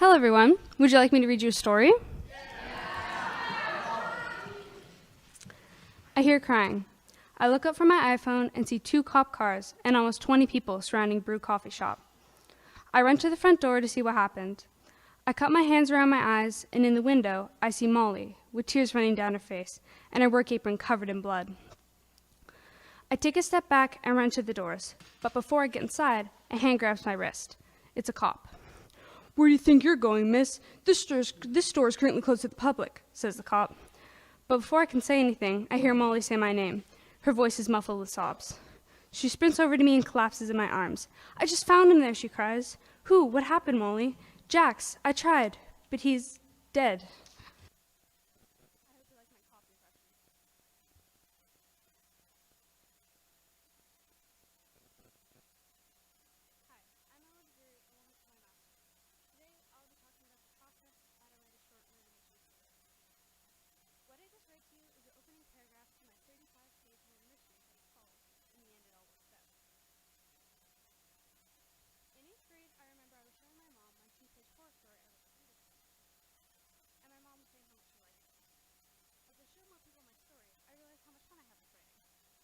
Hello everyone, would you like me to read you a story? I hear crying. I look up from my iPhone and see 2 cop cars and almost 20 people surrounding Brew Coffee Shop. I run to the front door to see what happened. I cut my hands around my eyes, and in the window, I see Molly, with tears running down her face, and her work apron covered in blood. I take a step back and run to the doors, but before I get inside, a hand grabs my wrist. It's a cop. "Where do you think you're going, miss? This store is currently closed to the public," says the cop. But before I can say anything, I hear Molly say my name. Her voice is muffled with sobs. She sprints over to me and collapses in my arms. "I just found him there," she cries. "Who? What happened, Molly?" "Jax. I tried, but he's dead." Hi, I'm Vaziri, and welcome to my Masterworks. Today, I'll be talking about the process how to write a short murder mystery story. What I just read to you is the opening paragraph to my 35-page murder mystery that is called "In the End It All Works Out." In 8th grade, I remember I was showing my mom my 2-page horror story I wrote for English class, and my mom was saying how much she liked it. As I showed more people my story, I realized how much fun I had with writing.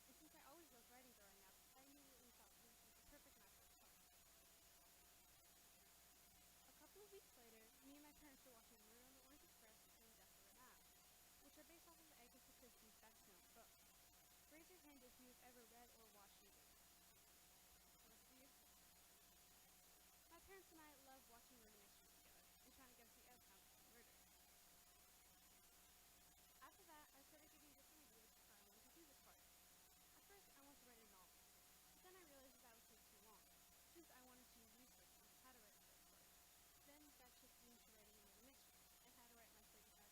And since I always loved writing growing up, I immediately thought this was the perfect match for the story. A couple of weeks later, me and my parents were watching Murder on the Orient Express and Death Over Mass, which are based off of the Agatha Christie's best-known book. Raise your hand if you've ever read or watched either. The rest of you? My parents and I love watching murder mysteries together and trying to guess the outcome of the murder. After that, I started getting different ideas for how I wanted to do this part. At first, I wanted to write a novel, but then I realized that would take too long, since I wanted to research on how to write a short story. Then that shifted into writing a murder mystery and how to write my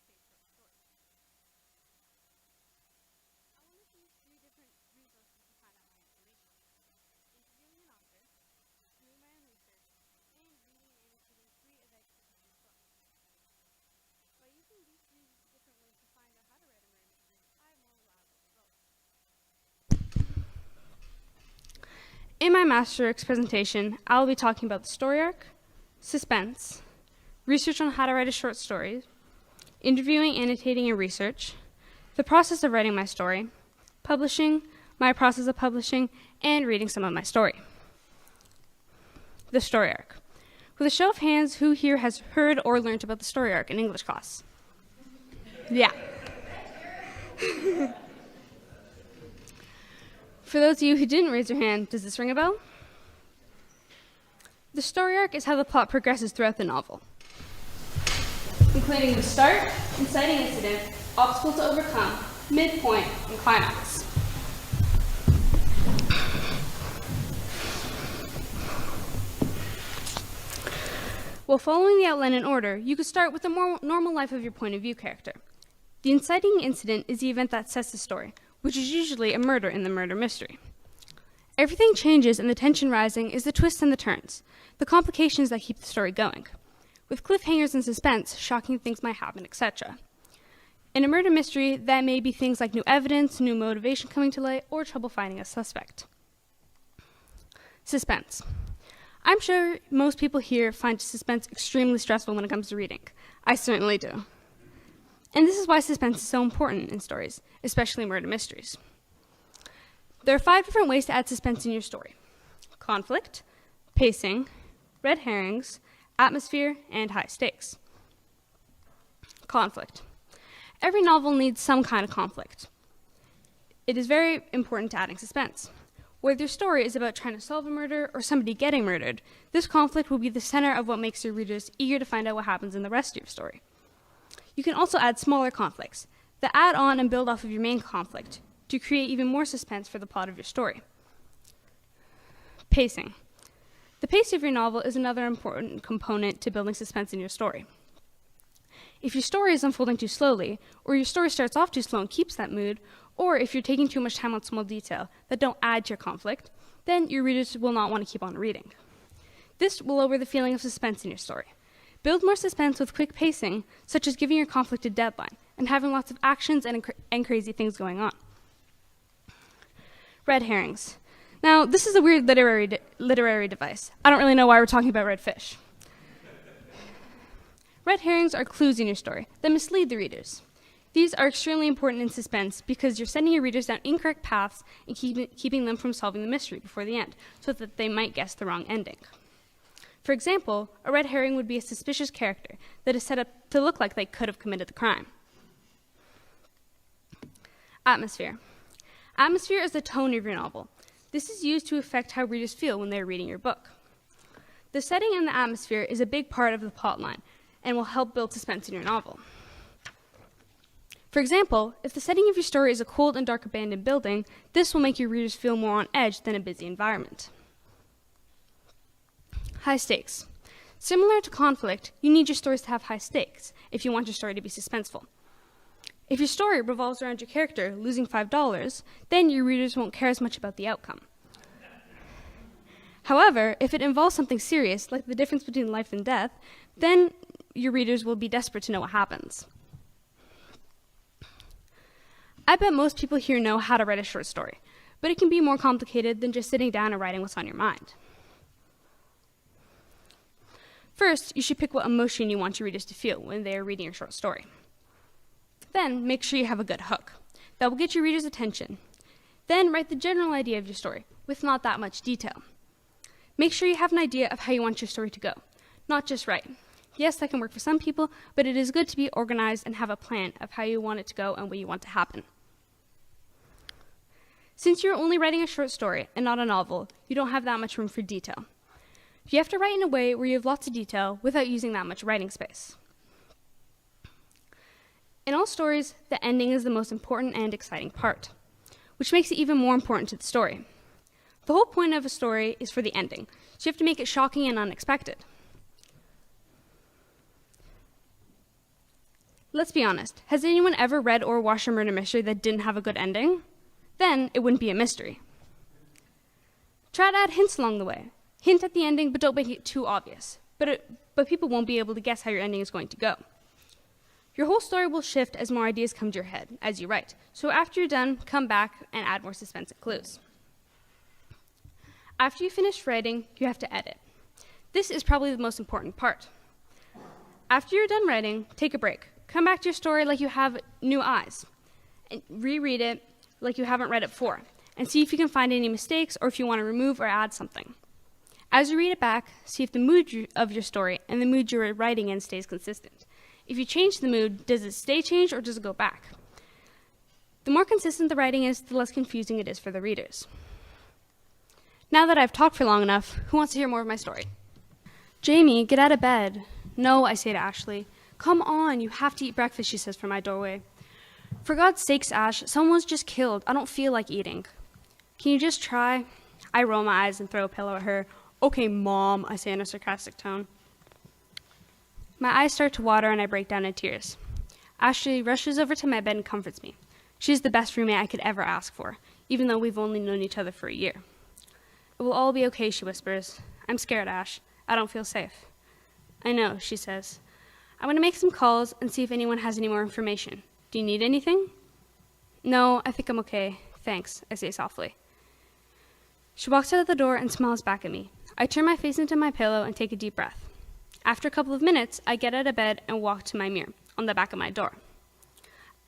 35-page short story. I wanted to use 3 different resources to find out my information: interviewing an author, doing my own research, and reading and annotating 3 of Agatha Christie's books. By using these 3 different ways to find out how to write a murder mystery, I have more reliable results. In my Masterworks presentation, I will be talking about the story arc, suspense, research on how to write a short story, interviewing, annotating, and research, the process of writing my story, publishing, my process of publishing, and reading some of my story. The story arc. With a show of hands, who here has heard or learned about the story arc in English class? Yeah. For those of you who didn't raise your hand, does this ring a bell? The story arc is how the plot progresses throughout the novel, including the start, inciting incident, obstacle to overcome, midpoint, and climax. While following the outline in order, you could start with the more normal life of your point of view character. The inciting incident is the event that sets the story, which is usually a murder in the murder mystery. Everything changes, and the tension rising is the twists and the turns, the complications that keep the story going. With cliffhangers and suspense, shocking things might happen, etc. In a murder mystery, that may be things like new evidence, new motivation coming to light, or trouble finding a suspect. Suspense. I'm sure most people here find suspense extremely stressful when it comes to reading. I certainly do. And this is why suspense is so important in stories, especially murder mysteries. There are 5 different ways to add suspense in your story: conflict, pacing, red herrings, atmosphere, and high stakes. Conflict. Every novel needs some kind of conflict. It is very important to adding suspense. Whether your story is about trying to solve a murder or somebody getting murdered, this conflict will be the center of what makes your readers eager to find out what happens in the rest of your story. You can also add smaller conflicts that add on and build off of your main conflict to create even more suspense for the plot of your story. Pacing. The pace of your novel is another important component to building suspense in your story. If your story is unfolding too slowly, or your story starts off too slow and keeps that mood, or if you're taking too much time on small detail that don't add to your conflict, then your readers will not want to keep on reading. This will lower the feeling of suspense in your story. Build more suspense with quick pacing, such as giving your conflict a deadline and having lots of actions and crazy things going on. Red herrings. Now, this is a weird literary device. I don't really know why we're talking about red fish. Red herrings are clues in your story that mislead the readers. These are extremely important in suspense because you're sending your readers down incorrect paths and keeping them from solving the mystery before the end, so that they might guess the wrong ending. For example, a red herring would be a suspicious character that is set up to look like they could have committed the crime. Atmosphere. Atmosphere is the tone of your novel. This is used to affect how readers feel when they are reading your book. The setting and the atmosphere is a big part of the plotline and will help build suspense in your novel. For example, if the setting of your story is a cold and dark abandoned building, this will make your readers feel more on edge than a busy environment. High stakes. Similar to conflict, you need your stories to have high stakes if you want your story to be suspenseful. If your story revolves around your character losing $5, then your readers won't care as much about the outcome. However, if it involves something serious, like the difference between life and death, then your readers will be desperate to know what happens. I bet most people here know how to write a short story, but it can be more complicated than just sitting down and writing what's on your mind. First, you should pick what emotion you want your readers to feel when they are reading your short story. Then, make sure you have a good hook that will get your readers' attention. Then, write the general idea of your story, with not that much detail. Make sure you have an idea of how you want your story to go, not just write. Yes, that can work for some people, but it is good to be organized and have a plan of how you want it to go and what you want to happen. Since you're only writing a short story and not a novel, you don't have that much room for detail. You have to write in a way where you have lots of detail without using that much writing space. In all stories, the ending is the most important and exciting part, which makes it even more important to the story. The whole point of a story is for the ending, so you have to make it shocking and unexpected. Let's be honest, has anyone ever read or watched a murder mystery that didn't have a good ending? Then it wouldn't be a mystery. Try to add hints along the way. Hint at the ending, but don't make it too obvious. But people won't be able to guess how your ending is going to go. Your whole story will shift as more ideas come to your head as you write. So after you're done, come back and add more suspense and clues. After you finish writing, you have to edit. This is probably the most important part. After you're done writing, take a break. Come back to your story like you have new eyes. And reread it like you haven't read it before. And see if you can find any mistakes or if you want to remove or add something. As you read it back, see if the mood of your story and the mood you're writing in stays consistent. If you change the mood, does it stay changed or does it go back? The more consistent the writing is, the less confusing it is for the readers. Now that I've talked for long enough, who wants to hear more of my story? Jamie, get out of bed. No, I say to Ashley. Come on, you have to eat breakfast, she says from my doorway. For God's sakes, Ash, someone was just killed. I don't feel like eating. Can you just try? I roll my eyes and throw a pillow at her. Okay, Mom, I say in a sarcastic tone. My eyes start to water and I break down in tears. Ashley rushes over to my bed and comforts me. She's the best roommate I could ever ask for, even though we've only known each other for a year. It will all be okay, she whispers. I'm scared, Ash. I don't feel safe. I know, she says. I'm going to make some calls and see if anyone has any more information. Do you need anything? No, I think I'm okay. Thanks, I say softly. She walks out of the door and smiles back at me. I turn my face into my pillow and take a deep breath. After a couple of minutes, I get out of bed and walk to my mirror on the back of my door.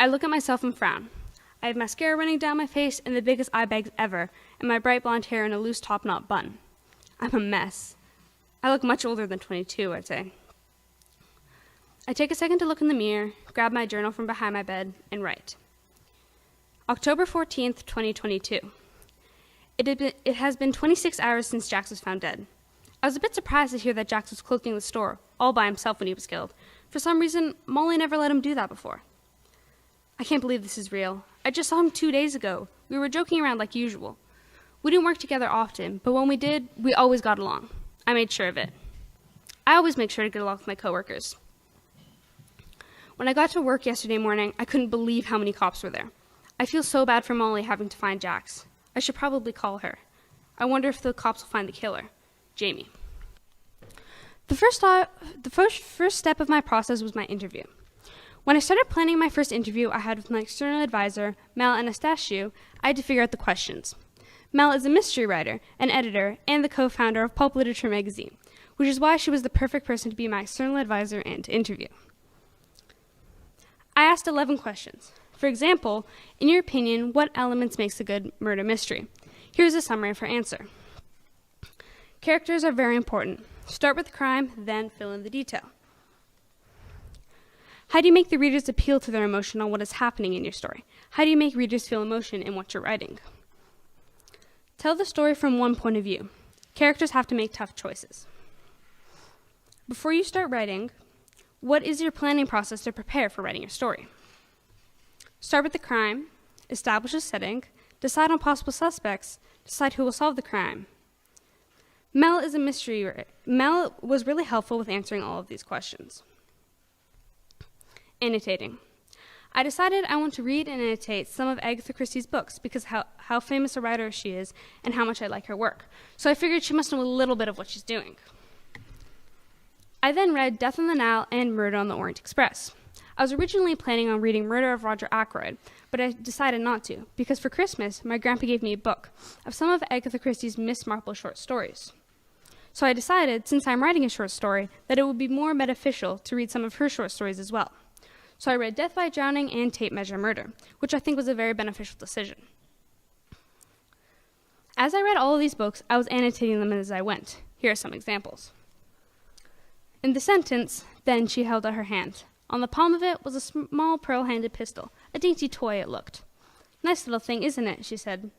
I look at myself and frown. I have mascara running down my face and the biggest eye bags ever, and my bright blonde hair in a loose top-knot bun. I'm a mess. I look much older than 22, I'd say. I take a second to look in the mirror, grab my journal from behind my bed, and write. October 14th, 2022. It has been 26 hours since Jax was found dead. I was a bit surprised to hear that Jax was cloaking the store, all by himself when he was killed. For some reason, Molly never let him do that before. I can't believe this is real. I just saw him 2 days ago. We were joking around like usual. We didn't work together often, but when we did, we always got along. I made sure of it. I always make sure to get along with my coworkers. When I got to work yesterday morning, I couldn't believe how many cops were there. I feel so bad for Molly having to find Jax. I should probably call her. I wonder if the cops will find the killer. Jamie. The first step of my process was my interview. When I started planning my first interview I had with my external advisor, Mel Anastasiou, I had to figure out the questions. Mel is a mystery writer, an editor, and the co-founder of Pulp Literature magazine, which is why she was the perfect person to be my external advisor and to interview. I asked 11 questions. For example, in your opinion, what elements makes a good murder mystery? Here's a summary of her answer. Characters are very important. Start with the crime, then fill in the detail. How do you make the readers appeal to their emotion on what is happening in your story? How do you make readers feel emotion in what you're writing? Tell the story from one point of view. Characters have to make tough choices. Before you start writing, what is your planning process to prepare for writing your story? Start with the crime, establish a setting, decide on possible suspects, decide who will solve the crime. Mel is a mystery writer. Mel was really helpful with answering all of these questions. Annotating. I decided I want to read and annotate some of Agatha Christie's books because how famous a writer she is and how much I like her work. So I figured she must know a little bit of what she's doing. I then read Death on the Nile and Murder on the Orient Express. I was originally planning on reading Murder of Roger Ackroyd, but I decided not to because for Christmas, my grandpa gave me a book of some of Agatha Christie's Miss Marple short stories. So I decided, since I'm writing a short story, that it would be more beneficial to read some of her short stories as well. So I read Death by Drowning and Tape Measure Murder, which I think was a very beneficial decision. As I read all of these books, I was annotating them as I went. Here are some examples. In the sentence, then she held out her hand. On the palm of it was a small pearl-handled pistol. A dainty toy it looked. Nice little thing, isn't it? She said.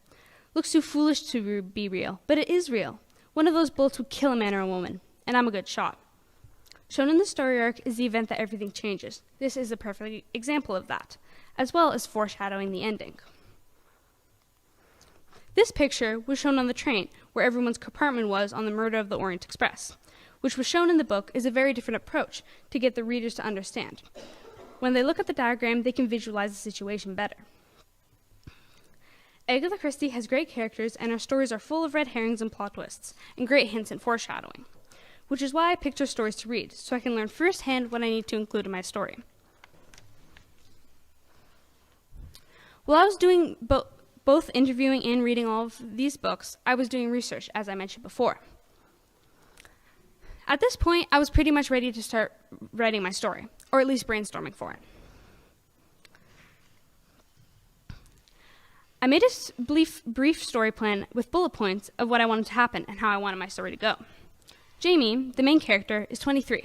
Looks too foolish to be real, but it is real. One of those bullets would kill a man or a woman, and I'm a good shot. Shown in the story arc is the event that everything changes. This is a perfect example of that, as well as foreshadowing the ending. This picture was shown on the train, where everyone's compartment was on the Murder of the Orient Express, which was shown in the book is a very different approach to get the readers to understand. When they look at the diagram, they can visualize the situation better. Agatha Christie has great characters, and her stories are full of red herrings and plot twists, and great hints and foreshadowing, which is why I picked her stories to read, so I can learn firsthand what I need to include in my story. While I was doing both interviewing and reading all of these books, I was doing research, as I mentioned before. At this point, I was pretty much ready to start writing my story, or at least brainstorming for it. I made a brief story plan with bullet points of what I wanted to happen and how I wanted my story to go. Jamie, the main character, is 23.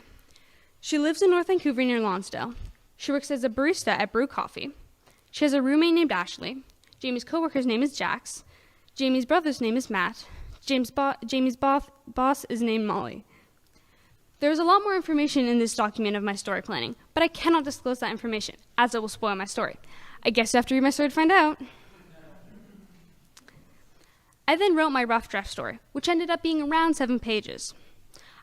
She lives in North Vancouver near Lonsdale. She works as a barista at Brew Coffee. She has a roommate named Ashley. Jamie's coworker's name is Jax. Jamie's brother's name is Matt. Jamie's boss is named Molly. There is a lot more information in this document of my story planning, but I cannot disclose that information, as it will spoil my story. I guess you have to read my story to find out. I then wrote my rough draft story, which ended up being around 7 pages.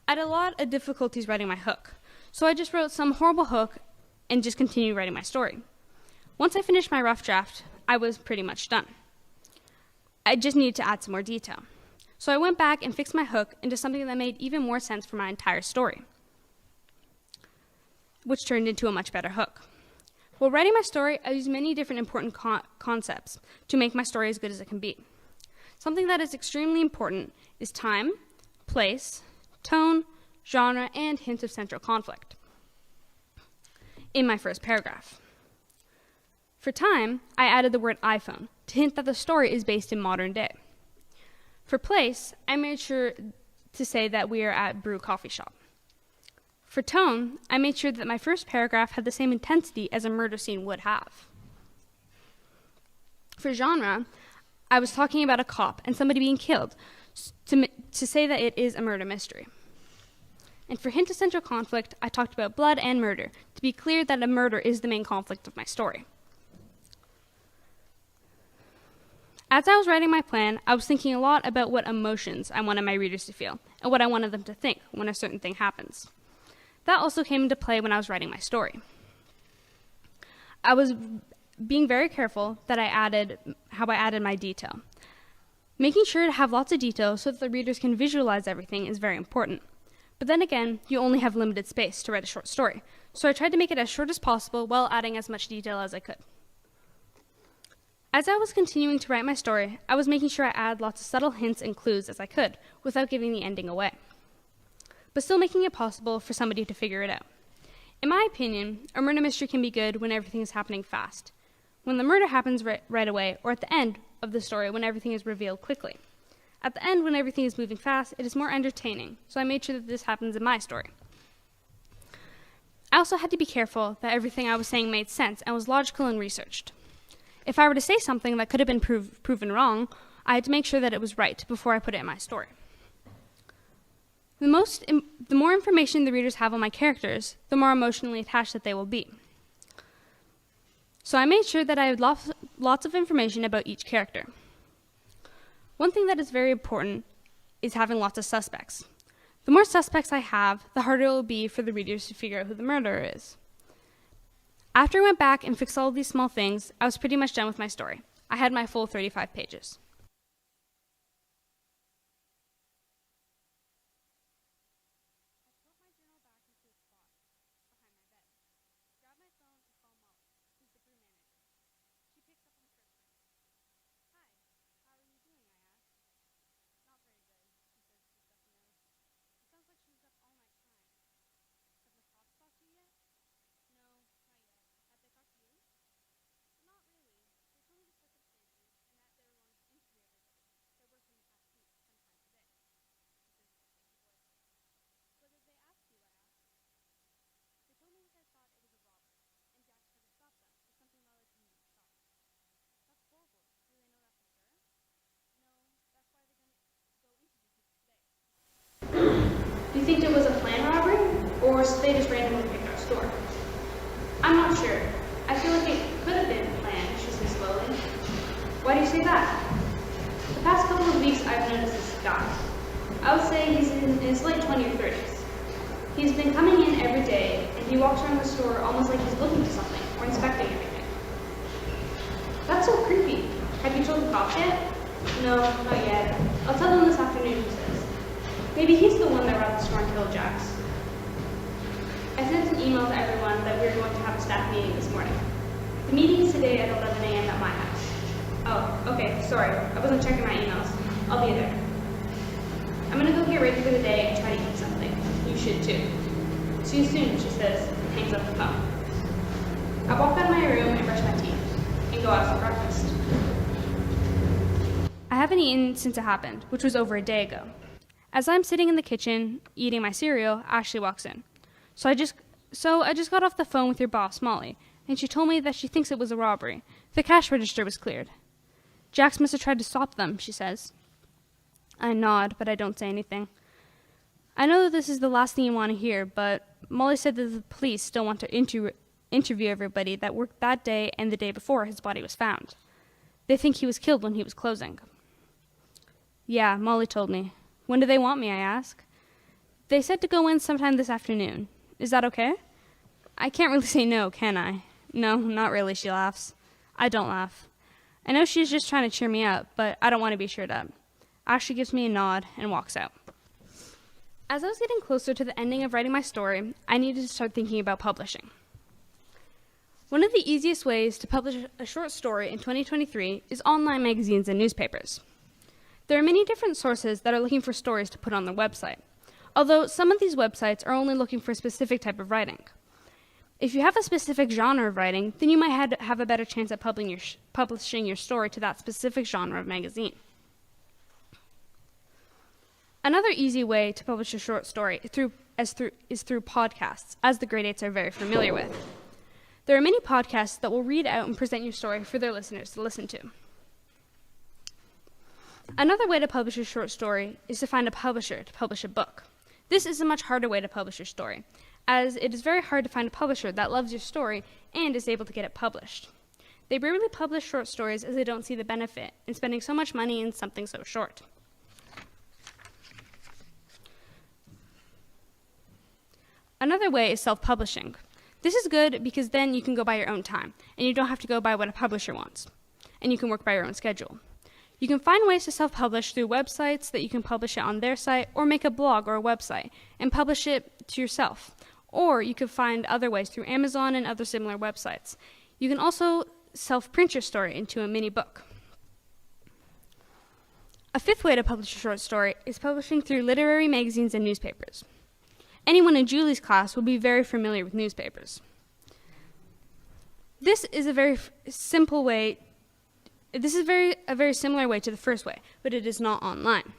I had a lot of difficulties writing my hook, so I just wrote some horrible hook and just continued writing my story. Once I finished my rough draft, I was pretty much done. I just needed to add some more detail. So I went back and fixed my hook into something that made even more sense for my entire story, which turned into a much better hook. While writing my story, I used many different important concepts to make my story as good as it can be. Something that is extremely important is time, place, tone, genre, and hint of central conflict in my first paragraph. For time, I added the word iPhone to hint that the story is based in modern day. For place, I made sure to say that we are at Brew Coffee Shop. For tone, I made sure that my first paragraph had the same intensity as a murder scene would have. For genre, I was talking about a cop and somebody being killed to say that it is a murder mystery. And for hint of central conflict, I talked about blood and murder to be clear that a murder is the main conflict of my story. As I was writing my plan, I was thinking a lot about what emotions I wanted my readers to feel and what I wanted them to think when a certain thing happens. That also came into play when I was writing my story. I was being very careful that how I added my detail. Making sure to have lots of detail so that the readers can visualize everything is very important. But then again, you only have limited space to write a short story, so I tried to make it as short as possible while adding as much detail as I could. As I was continuing to write my story, I was making sure I add lots of subtle hints and clues as I could, without giving the ending away. but still making it possible for somebody to figure it out. In my opinion, a murder mystery can be good when everything is happening fast, when the murder happens right away, or at the end of the story when everything is revealed quickly. At the end, when everything is moving fast, it is more entertaining, so I made sure that this happens in my story. I also had to be careful that everything I was saying made sense and was logical and researched. If I were to say something that could have been proven wrong, I had to make sure that it was right before I put it in my story. The more information the readers have on my characters, the more emotionally attached that they will be. So I made sure that I had lots of information about each character. One thing that is very important is having lots of suspects. The more suspects I have, the harder it will be for the readers to figure out who the murderer is. After I went back and fixed all of these small things, I was pretty much done with my story. I had my full 35 pages. Do you think it was a planned robbery, or they just randomly picked our store? I'm not sure. I feel like it could have been planned, she says slowly. Why do you say that? The past couple of weeks I've noticed this guy. I would say he's in his late 20s or 30s. He's been coming in every day, and he walks around the store almost like he's looking for something, or inspecting everything. That's so creepy. Have you told the cops yet? No, not yet. I'll tell them this afternoon, he says. Maybe he's the one that robbed the store and killed Jax. I sent an email to everyone that we were going to have a staff meeting this morning. The meeting is today at 11 a.m. at my house. Oh, okay, sorry. I wasn't checking my emails. I'll be there. I'm gonna go get ready for the day and try to eat something. You should too. See you soon, she says, and hangs up the phone. I walk out of my room and brush my teeth, and go out for breakfast. I haven't eaten since it happened, which was over a day ago. As I'm sitting in the kitchen, eating my cereal, Ashley walks in. So I just got off the phone with your boss, Molly, and she told me that she thinks it was a robbery. The cash register was cleared. Jax must have tried to stop them, she says. I nod, but I don't say anything. I know that this is the last thing you want to hear, but Molly said that the police still want to interview everybody that worked that day and the day before his body was found. They think he was killed when he was closing. Yeah, Molly told me. When do they want me, I ask. They said to go in sometime this afternoon. Is that okay? I can't really say no, can I? No, not really, she laughs. I don't laugh. I know she's just trying to cheer me up, but I don't want to be cheered up. Ashley gives me a nod and walks out. As I was getting closer to the ending of writing my story, I needed to start thinking about publishing. One of the easiest ways to publish a short story in 2023 is online magazines and newspapers. There are many different sources that are looking for stories to put on their website, although some of these websites are only looking for a specific type of writing. If you have a specific genre of writing, then you might have a better chance at publishing your story to that specific genre of magazine. Another easy way to publish a short story is through podcasts, as the grade 8s are very familiar with. There are many podcasts that will read out and present your story for their listeners to listen to. Another way to publish a short story is to find a publisher to publish a book. This is a much harder way to publish your story, as it is very hard to find a publisher that loves your story and is able to get it published. They rarely publish short stories as they don't see the benefit in spending so much money in something so short. Another way is self-publishing. This is good because then you can go by your own time, and you don't have to go by what a publisher wants, and you can work by your own schedule. You can find ways to self-publish through websites that you can publish it on their site, or make a blog or a website and publish it to yourself. Or you could find other ways through Amazon and other similar websites. You can also self-print your story into a mini book. A fifth way to publish a short story is publishing through literary magazines and newspapers. anyone in Julie's class will be very familiar with newspapers. This is a very simple way. This is a very similar way to the first way, but it is not online.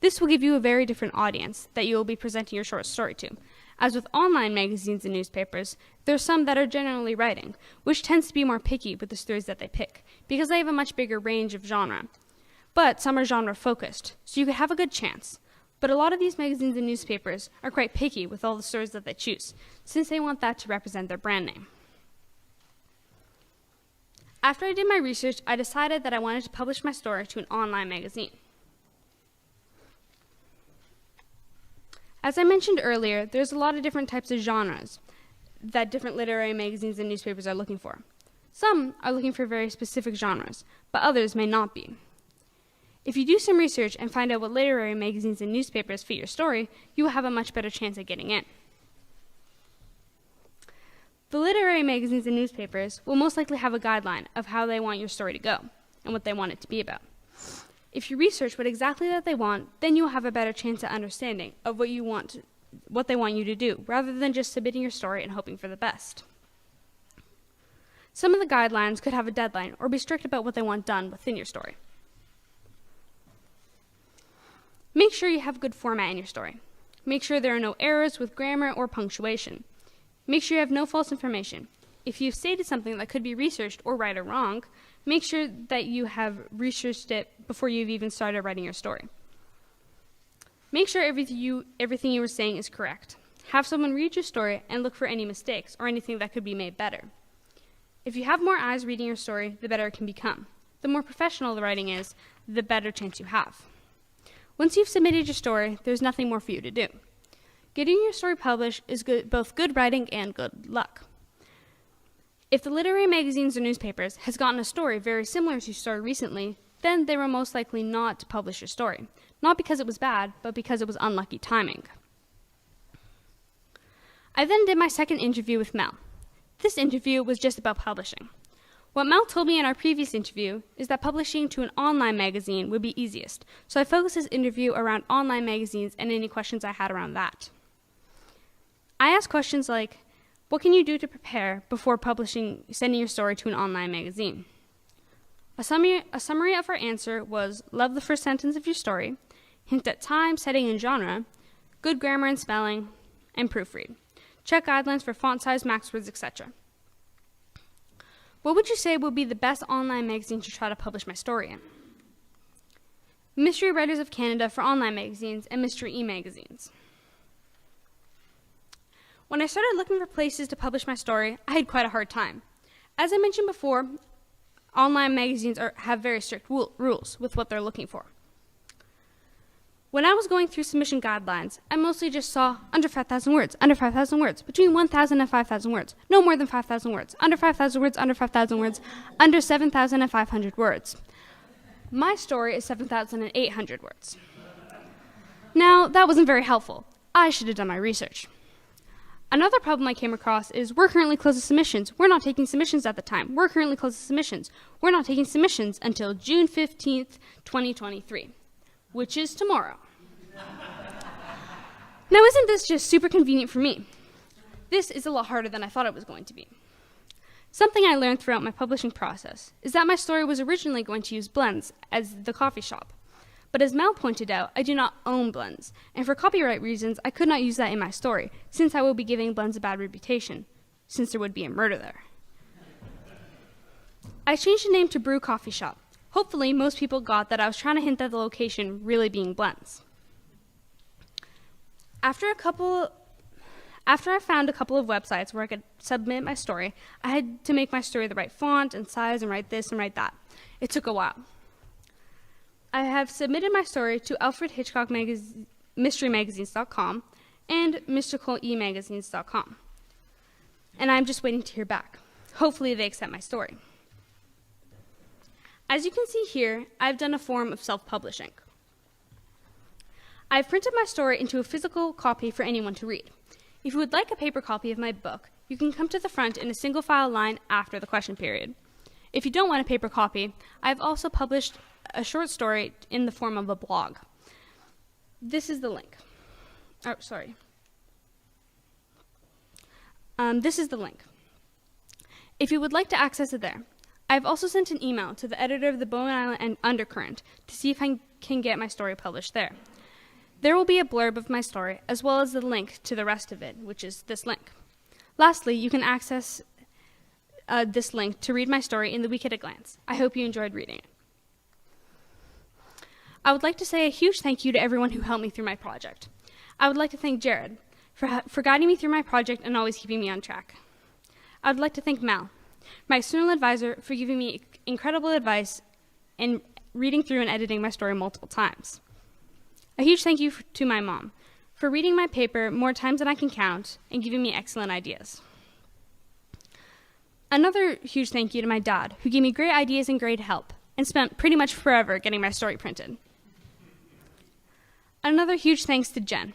This will give you a very different audience that you will be presenting your short story to. As with online magazines and newspapers, there are some that are generally writing, which tends to be more picky with the stories that they pick, because they have a much bigger range of genre. But some are genre focused, so you could have a good chance. But a lot of these magazines and newspapers are quite picky with all the stories that they choose, since they want that to represent their brand name. After I did my research, I decided that I wanted to publish my story to an online magazine. As I mentioned earlier, there's a lot of different types of genres that different literary magazines and newspapers are looking for. Some are looking for very specific genres, but others may not be. If you do some research and find out what literary magazines and newspapers fit your story, you will have a much better chance at getting in. The literary magazines and newspapers will most likely have a guideline of how they want your story to go and what they want it to be about. If you research what exactly that they want, then you will have a better chance at understanding of what they want you to do, rather than just submitting your story and hoping for the best. Some of the guidelines could have a deadline or be strict about what they want done within your story. Make sure you have good format in your story. Make sure there are no errors with grammar or punctuation. Make sure you have no false information. If you've stated something that could be researched or right or wrong, make sure that you have researched it before you've even started writing your story. Make sure everything you were saying is correct. Have someone read your story and look for any mistakes or anything that could be made better. If you have more eyes reading your story, the better it can become. The more professional the writing is, the better chance you have. Once you've submitted your story, there's nothing more for you to do. Getting your story published is both good writing and good luck. If the literary magazines or newspapers has gotten a story very similar to your story recently, then they were most likely not to publish your story. Not because it was bad, but because it was unlucky timing. I then did my second interview with Mel. This interview was just about publishing. What Mel told me in our previous interview is that publishing to an online magazine would be easiest, so I focused this interview around online magazines and any questions I had around that. I asked questions like, what can you do to prepare before sending your story to an online magazine? A summary of her answer was, love the first sentence of your story, hint at time, setting, and genre, good grammar and spelling, and proofread. Check guidelines for font size, max words, etc. What would you say would be the best online magazine to try to publish my story in? Mystery Writers of Canada for online magazines and Mystery e-magazines. When I started looking for places to publish my story, I had quite a hard time. As I mentioned before, online magazines have very strict rules with what they're looking for. When I was going through submission guidelines, I mostly just saw under 5,000 words, under 5,000 words, between 1,000 and 5,000 words, no more than 5,000 words, under 5,000 words, under 5,000 words, under 7,500 words. My story is 7,800 words. Now, that wasn't very helpful. I should have done my research. Another problem I came across is we're currently closed to submissions. We're not taking submissions at the time. We're currently closed to submissions. We're not taking submissions until June 15th, 2023, which is tomorrow. Now, isn't this just super convenient for me? This is a lot harder than I thought it was going to be. Something I learned throughout my publishing process is that my story was originally going to use Blends as the coffee shop. But as Mel pointed out, I do not own Blends, and for copyright reasons, I could not use that in my story, since I will be giving Blends a bad reputation, since there would be a murder there. I changed the name to Brew Coffee Shop. Hopefully, most people got that I was trying to hint at the location really being Blends. After I found a couple of websites where I could submit my story, I had to make my story the right font and size and write this and write that. It took a while. I have submitted my story to Alfred Hitchcock MysteryMagazines.com and Mysticalemagazines.com. And I'm just waiting to hear back. Hopefully they accept my story. As you can see here, I've done a form of self-publishing. I've printed my story into a physical copy for anyone to read. If you would like a paper copy of my book, you can come to the front in a single file line after the question period. If you don't want a paper copy, I've also published a short story in the form of a blog. This is the link. Oh, sorry. This is the link. If you would like to access it there, I've also sent an email to the editor of the Bowen Island and Undercurrent to see if I can get my story published there. There will be a blurb of my story, as well as the link to the rest of it, which is this link. Lastly, you can access this link to read my story in the week at a glance. I hope you enjoyed reading it. I would like to say a huge thank you to everyone who helped me through my project. I would like to thank Jared for guiding me through my project and always keeping me on track. I would like to thank Mal, my external advisor, for giving me incredible advice and reading through and editing my story multiple times. A huge thank you to my mom for reading my paper more times than I can count and giving me excellent ideas. Another huge thank you to my dad, who gave me great ideas and great help and spent pretty much forever getting my story printed. Another huge thanks to Jen,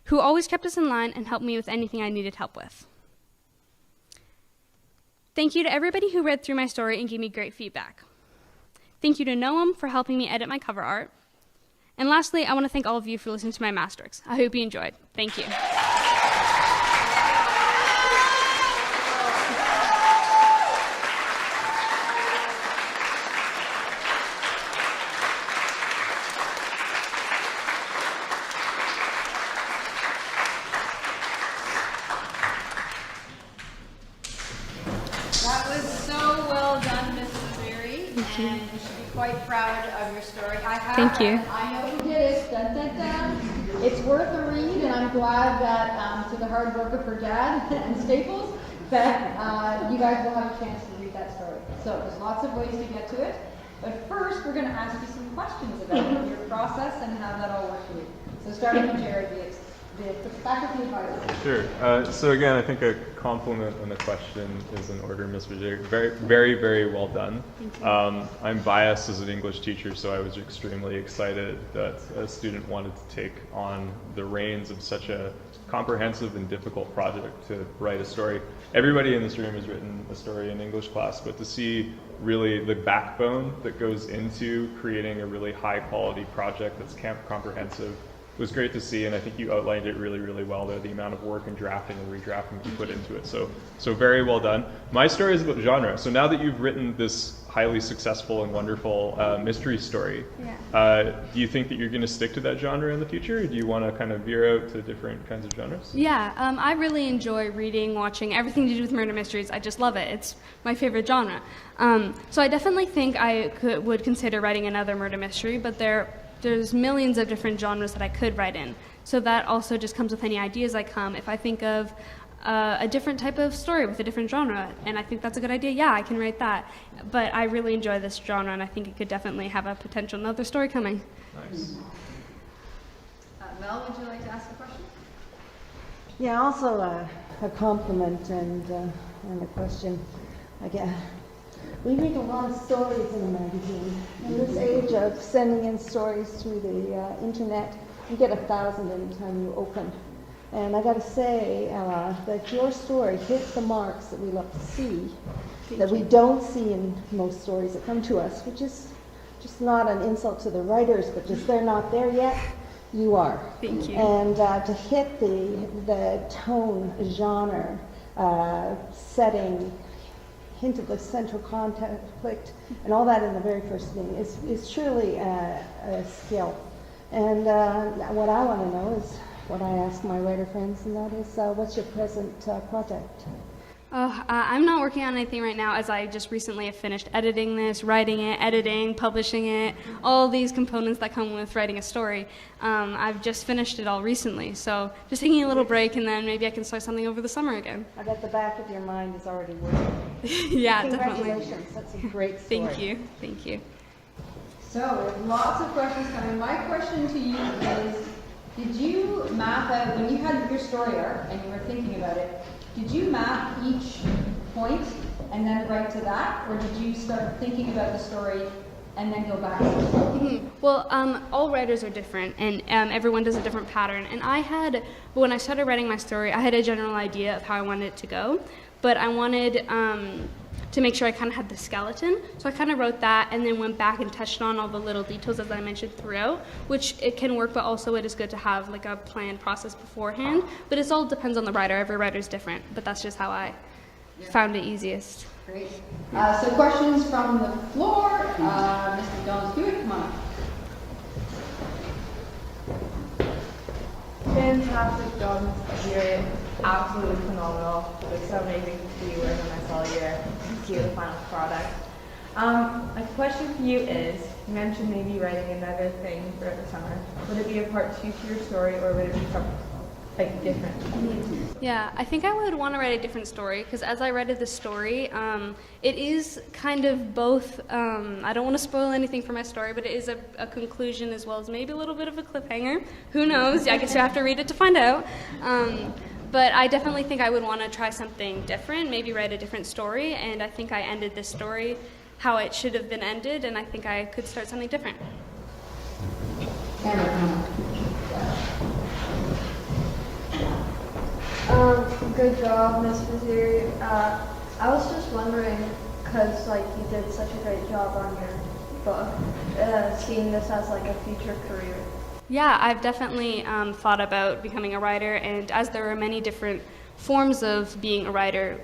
who always kept us in line and helped me with anything I needed help with. Thank you to everybody who read through my story and gave me great feedback. Thank you to Noam for helping me edit my cover art. And lastly, I want to thank all of you for listening to my Masterworks. I hope you enjoyed. Thank you. That was so well done, Ms. Vaziri, and you should be quite proud of your story. Thank you. I know who did it. Dun, dun, dun. It's worth a read, and I'm glad that to the hard work of her dad and Staples, that you guys will have a chance to read that story. So there's lots of ways to get to it, but first we're going to ask you some questions about your process and how that all works for you. So starting with Jared, the faculty advisor. Sure. So again, I think a compliment and a question is in order, Ms. Vaziri. Very, very, very well done. I'm biased as an English teacher, so I was extremely excited that a student wanted to take on the reins of such a comprehensive and difficult project to write a story. Everybody in this room has written a story in English class, but to see really the backbone that goes into creating a really high quality project that's comprehensive was great to see, and I think you outlined it really, really well there, the amount of work and drafting and redrafting that you put into it. So very well done. My story is about genre. So now that you've written this highly successful and wonderful mystery story, do you think that you're going to stick to that genre in the future, or do you want to kind of veer out to different kinds of genres? Yeah, I really enjoy reading, watching, everything to do with murder mysteries. I just love it. It's my favorite genre. So I definitely think I would consider writing another murder mystery, but there's millions of different genres that I could write in. So that also just comes with any ideas I come. If I think of a different type of story with a different genre, and I think that's a good idea, yeah, I can write that. But I really enjoy this genre, and I think it could definitely have a potential another story coming. Nice. Mel, would you like to ask a question? Yeah, also a compliment and a question. We read a lot of stories in the magazine. In this age of sending in stories through the internet, you get 1,000 any time you open. And I got to say that your story hits the marks that we love to see, that we don't see in most stories that come to us, which is just not an insult to the writers, but just they're not there yet. You are. Thank you. And to hit the tone, genre, setting, hint of the central conflict, and all that in the very first thing is truly a skill. And what I want to know is what I ask my writer friends, and that is, what's your present project? I'm not working on anything right now, as I just recently have finished editing this, writing it, editing, publishing it, all these components that come with writing a story. I've just finished it all recently, so just taking a little break, and then maybe I can start something over the summer again. I bet the back of your mind is already working. Yeah, definitely. Congratulations, that's a great story. Thank you, thank you. So, there's lots of questions coming. My question to you is, did you map out, when you had your story arc and you were thinking about it, did you map each point and then write to that, or did you start thinking about the story and then go back to the story? Well, all writers are different, and everyone does a different pattern. And when I started writing my story, I had a general idea of how I wanted it to go, but I wanted to make sure I kind of had the skeleton. So I kind of wrote that and then went back and touched on all the little details as I mentioned throughout, which it can work, but also it is good to have like a planned process beforehand. But it all depends on the writer. Every writer is different, but that's just how I found it easiest. Great. So questions from the floor. Mr. Jones-Hewitt, come on. Fantastic job, Ms. Vaziri. Absolutely phenomenal. It was so amazing to see you work on this all year and see the final product. My question for you is, you mentioned maybe writing another thing throughout the summer. Would it be a part 2 to your story, or would it be something like different? Yeah, I think I would want to write a different story, because as I read the story, it is kind of both, I don't want to spoil anything for my story, but it is a conclusion as well as maybe a little bit of a cliffhanger. Who knows? I guess you have to read it to find out. But I definitely think I would want to try something different, maybe write a different story, and I think I ended this story how it should have been ended, and I think I could start something different. Good job, Ms. Vaziri. I was just wondering, because like you did such a great job on your book, seeing this as like a future career. Yeah, I've definitely thought about becoming a writer, and as there are many different forms of being a writer,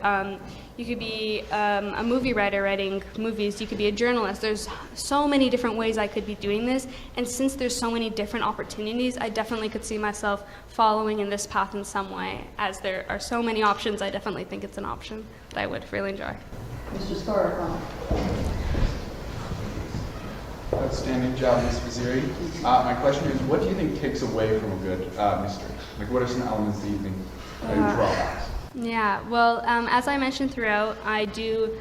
you could be a movie writer writing movies, you could be a journalist. There's so many different ways I could be doing this, and since there's so many different opportunities, I definitely could see myself following in this path in some way. As there are so many options, I definitely think it's an option that I would really enjoy. Mr. Storer, come on. Outstanding job, Ms. Vaziri. My question is, what do you think takes away from a good mystery? Like, what are some elements that you think are drawbacks? Yeah, well, as I mentioned throughout, I do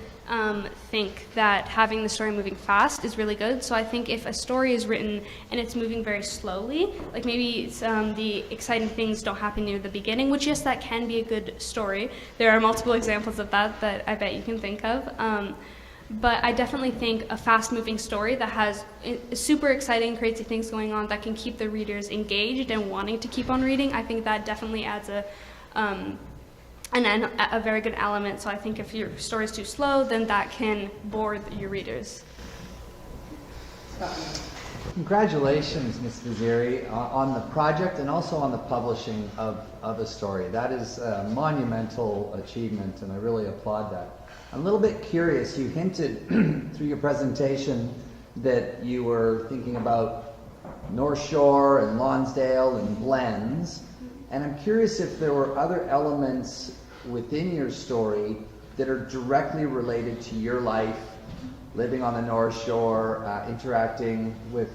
think that having the story moving fast is really good. So I think if a story is written and it's moving very slowly, like maybe the exciting things don't happen near the beginning, which yes, that can be a good story. There are multiple examples of that I bet you can think of. But I definitely think a fast-moving story that has super exciting, crazy things going on that can keep the readers engaged and wanting to keep on reading, I think that definitely adds a very good element. So I think if your story is too slow, then that can bore your readers. Congratulations, Ms. Vaziri, on the project and also on the publishing of a story. That is a monumental achievement, and I really applaud that. I'm a little bit curious. You hinted through your presentation that you were thinking about North Shore and Lonsdale and blends, and I'm curious if there were other elements within your story that are directly related to your life, living on the North Shore, interacting with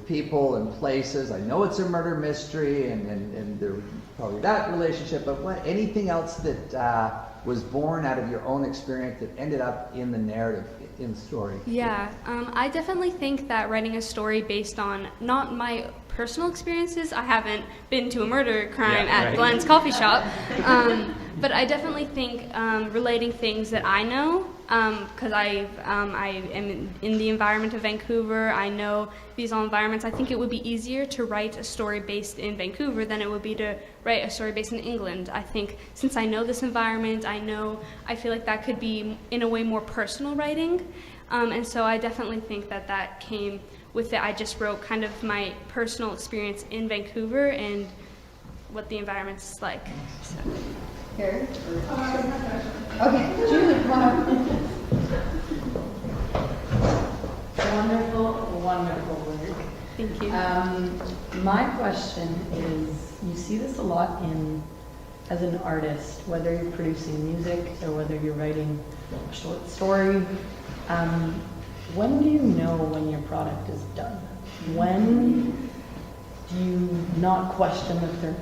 people and places. I know it's a murder mystery, and there's probably that relationship, but anything else that was born out of your own experience that ended up in the narrative, in the story? Yeah, I definitely think that writing a story based on not my personal experiences, I haven't been to a murder crime at Glenn's coffee shop, but I definitely think relating things that I know, because I am in the environment of Vancouver, I know these all environments. I think it would be easier to write a story based in Vancouver than it would be to write a story based in England. I think since I know this environment, I feel like that could be in a way more personal writing, and so I definitely think that came with it. I just wrote kind of my personal experience in Vancouver and what the environment's like. So. Here? Okay, Julie, come on. Wonderful work. Thank you. My question is, you see this a lot as an artist, whether you're producing music or whether you're writing a short story. When do you know when your product is done? When do you not question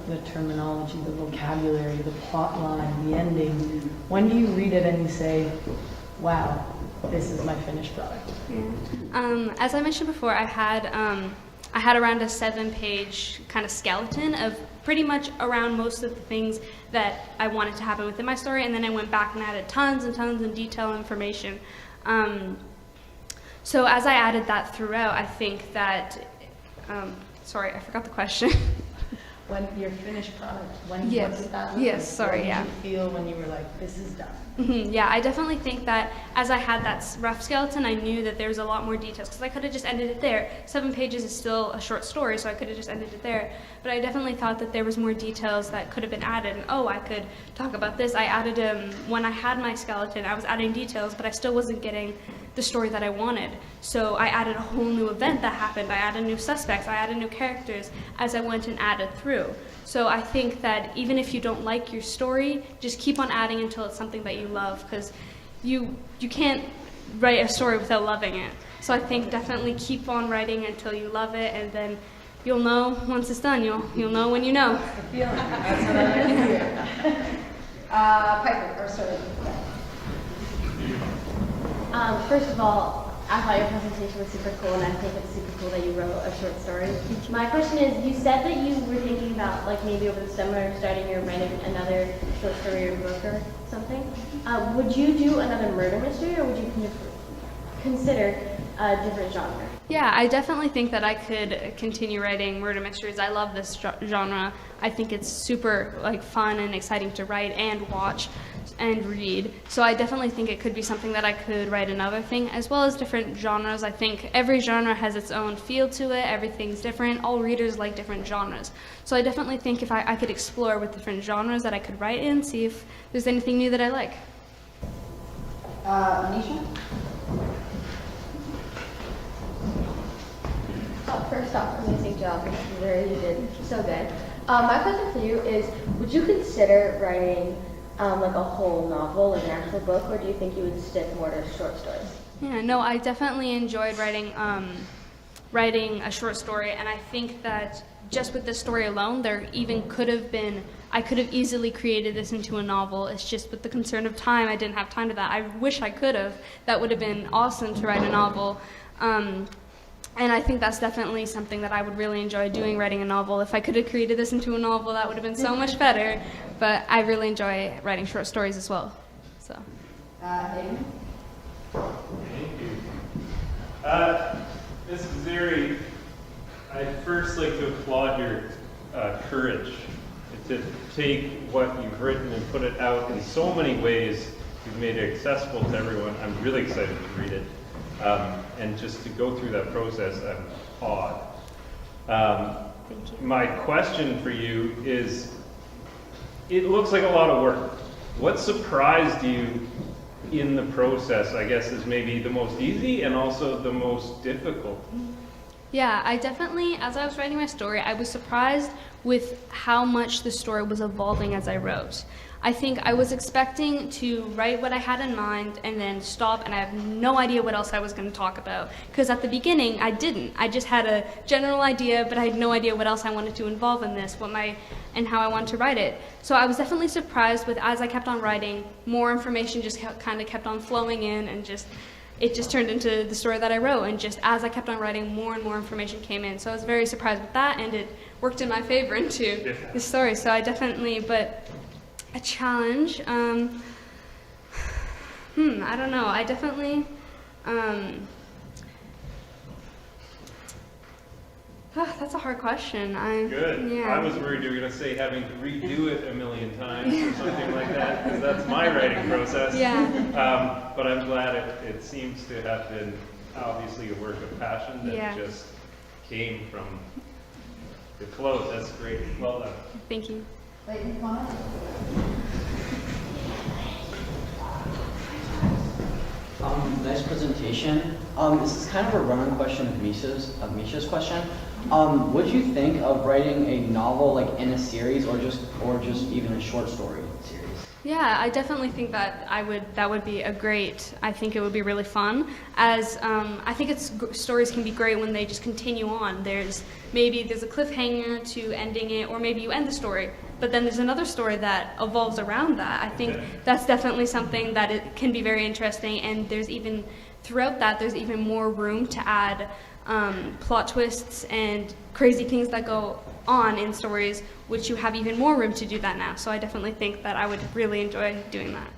the terminology, the vocabulary, the plot line, the ending? When do you read it and you say, wow, this is my finished product? Yeah. As I mentioned before, I had around a 7-page kind of skeleton of pretty much around most of the things that I wanted to happen within my story, and then I went back and added tons and tons of detailed information. So as I added that throughout, I think that, sorry, I forgot the question. When your finished product, when Yes. what did that look Yes, like? sorry, What yeah. did you feel when you were like, this is done? Yeah, I definitely think that as I had that rough skeleton, I knew that there was a lot more details because I could have just ended it there. 7 pages is still a short story, so I could have just ended it there. But I definitely thought that there was more details that could have been added. And I could talk about this. I added when I had my skeleton, I was adding details, but I still wasn't getting the story that I wanted. So I added a whole new event that happened. I added new suspects. I added new characters as I went and added through. So I think that even if you don't like your story, just keep on adding until it's something that you love, because you can't write a story without loving it. So I think definitely keep on writing until you love it, and then you'll know once it's done. You'll know when you know. That's what I like to hear. Piper, or sorry. First of all, I thought your presentation was super cool, and I think it's super cool that you wrote a short story. My question is, you said that you were thinking about, like, maybe over the summer starting or writing another short story or book or something. Would you do another murder mystery, or would you consider a different genre? Yeah, I definitely think that I could continue writing murder mysteries. I love this genre. I think it's super fun and exciting to write and watch and read. So I definitely think it could be something that I could write another thing, as well as different genres. I think every genre has its own feel to it. Everything's different. All readers like different genres. So I definitely think if I could explore with different genres that I could write in, see if there's anything new that I like. Anisha? First off, amazing job, Ms. Vaziri, you did so good. My question for you is, would you consider writing like a whole novel, like an actual book, or do you think you would stick more to short stories? Yeah, no, I definitely enjoyed writing a short story, and I think that just with this story alone, I could have easily created this into a novel. It's just with the concern of time, I didn't have time to that. I wish I could have. That would have been awesome to write a novel. And I think that's definitely something that I would really enjoy doing, writing a novel. If I could have created this into a novel, that would have been so much better. But I really enjoy writing short stories as well. So. Hayden? Thank you. Ms. Vaziri, I'd first like to applaud your courage to take what you've written and put it out in so many ways. You've made it accessible to everyone. I'm really excited to read it. And just to go through that process, I'm awed. Thank you. My question for you is, it looks like a lot of work. What surprised you in the process, I guess, is maybe the most easy and also the most difficult? Yeah, I definitely, as I was writing my story, I was surprised with how much the story was evolving as I wrote. I think I was expecting to write what I had in mind and then stop, and I have no idea what else I was going to talk about. Because at the beginning, I didn't. I just had a general idea, but I had no idea what else I wanted to involve in this, and how I wanted to write it. So I was definitely surprised with, as I kept on writing, more information just kind of kept on flowing in, and it just turned into the story that I wrote. And just as I kept on writing, more and more information came in. So I was very surprised with that, and it worked in my favor into the story. So I definitely, but a challenge, I don't know. I definitely, that's a hard question. Good. Yeah. I was worried you were going to say having to redo it a million times or something like that, because that's my writing process. Yeah. But I'm glad it seems to have been obviously a work of passion that just came from the flow. That's great. Well done. Thank you. Leighton, comment? Nice presentation. This is kind of a run-on question of Misha's question. What do you think of writing a novel like in a series, or just even a short story series? Yeah, I definitely think that that would be I think it would be really fun, as I think stories can be great when they just continue on. There's a cliffhanger to ending it, or maybe you end the story, but then there's another story that evolves around that. I think that's definitely something that it can be very interesting, and throughout that, there's even more room to add plot twists and crazy things that go on in stories, which you have even more room to do that now. So I definitely think that I would really enjoy doing that.